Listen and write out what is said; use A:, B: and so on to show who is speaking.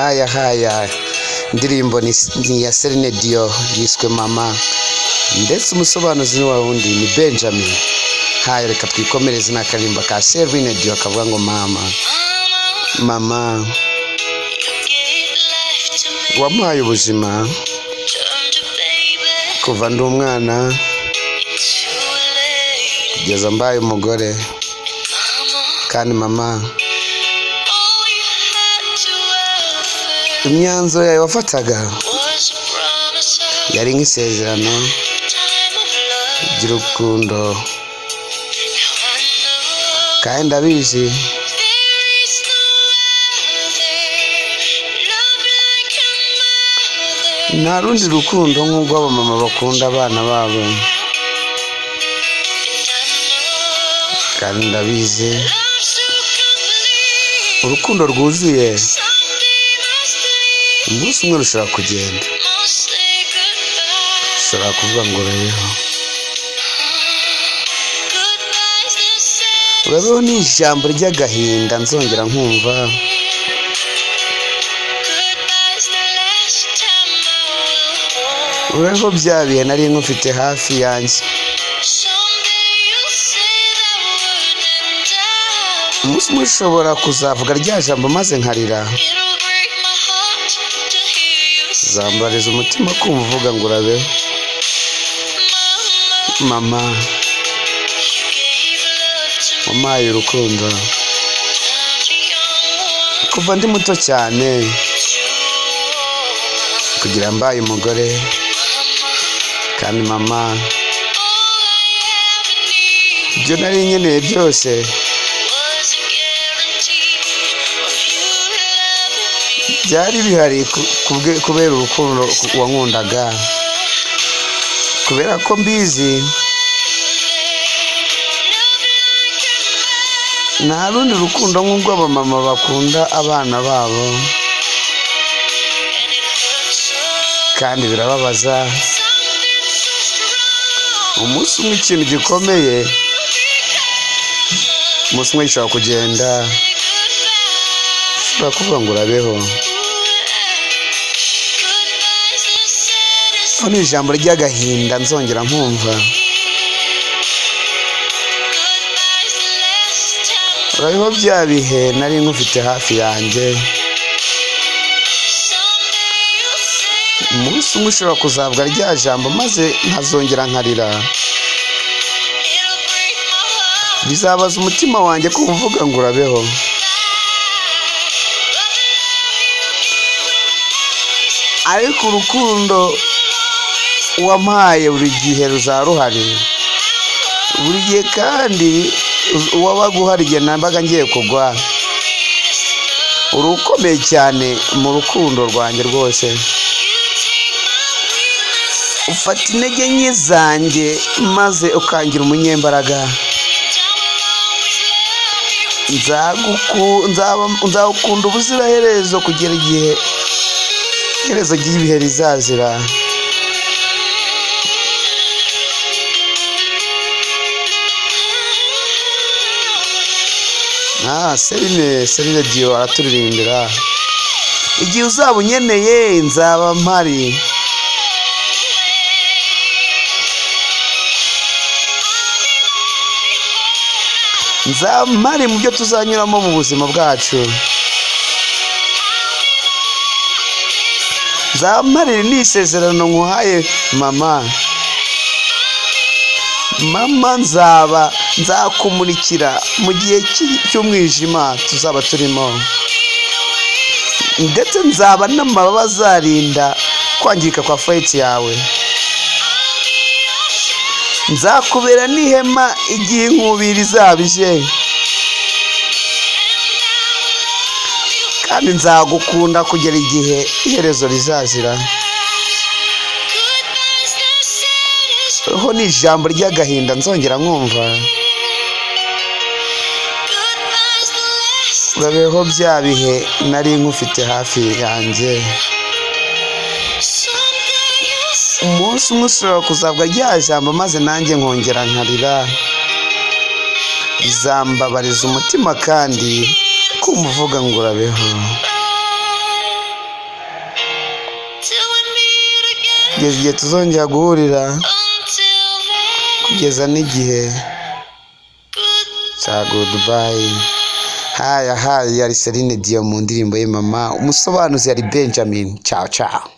A: haya indirimbo ni ya Celine Dion yiswe Mama, ndetse umusobanuzi wa wundi ni Benjamin. Haya, reka twikomereze n'akarimba ka Celine Dion kavuga ngo mama wampaye ubuzima kuva ndi umwana kugeza mbaye umugore, kandi mama imyanzuro yawe wafataga yari nk'isezerano ry'urukundo, kandi ndabizi nta rundi rukundo nk'ubwo abamama bakunda abana babo, kandi ndabizi urukundo rwuzuye umunsi umwe rushobora kugenda, ushobora kuvuga ngo urabeho ni ijambo ry'agahinda nzongera nkumva, urabeho bya bihe nari nkufite hafi yanjye, umunsi umwe ushobora kuzavuga rya jambo maze nkarira, zambariza umutima kumva uvuga ngo urabeho mama, wampaye urukundo kuva ndi muto cyane kugira mbaye umugore, kandi mama ibyo nari nkeneye byose byari bihari kubera urukundo wankundaga, kubera ko mbizi nta rundi rukundo nk'ubwo abamama bakunda abana babo, kandi birababaza umunsi umwe ikintu gikomeye, umunsi umwe gishobora kugenda, ushobora kuvuga ngo urabeho. Aho ni ijambo ry'agahinda nzongera nkumva, urabeho bya bihe nari nkufite hafi yanjye, umunsi umwe ushobora kuzavuga rya jambo maze nkazongera nkarira, bizabaza umutima wanjye ko uvuga ngo urabeho, ariko urukundo wampaye buri gihe ruzaba ruhari, buri gihe, kandi uwabaga uhari igihe nambaga ngiye kugwa, uri ukomeye cyane mu rukundo rwanjye rwose, ufata intege nke zanjye maze ukangira umunyembaraga, nzagukunda ubuziraherezo kugera igihe iherezo ry'ibihe rizazira. Celine Dion araturirimbira, igihe uzaba unyeneye nzaba mpari, nzaba mpari mu byo tuzanyuramo mu buzima bwacu, nzaba mpari n'isezerano nkuhaye mama, nzakumurikira mu gihe cy'umwijima tuzaba turimo, ndetse nzaba n'amababa azarinda kwangirika kwa fayiti yawe, nzakubera n'ihema igihe inkubiri izaba ije, kandi nzagukunda kugera igihe iherezo rizazira. Ho ni ijambo ry'agahinda nzongera nkumva, urabeho bya bihe nari nkufite hafi yanjye, umunsi umwe ushobora kuzavuga rya jambo maze nanjye nkongera nkarira, bizambabariza umutima kandi kumva uvuga ngo urabeho. kugeza igihe tuzongera guhurira, kugeza n'igihe cya goodbye. Haya yari Celine Dion mu ndirimbo ye Mama, umusobanuzi yari Benjamin. Ciao ciao.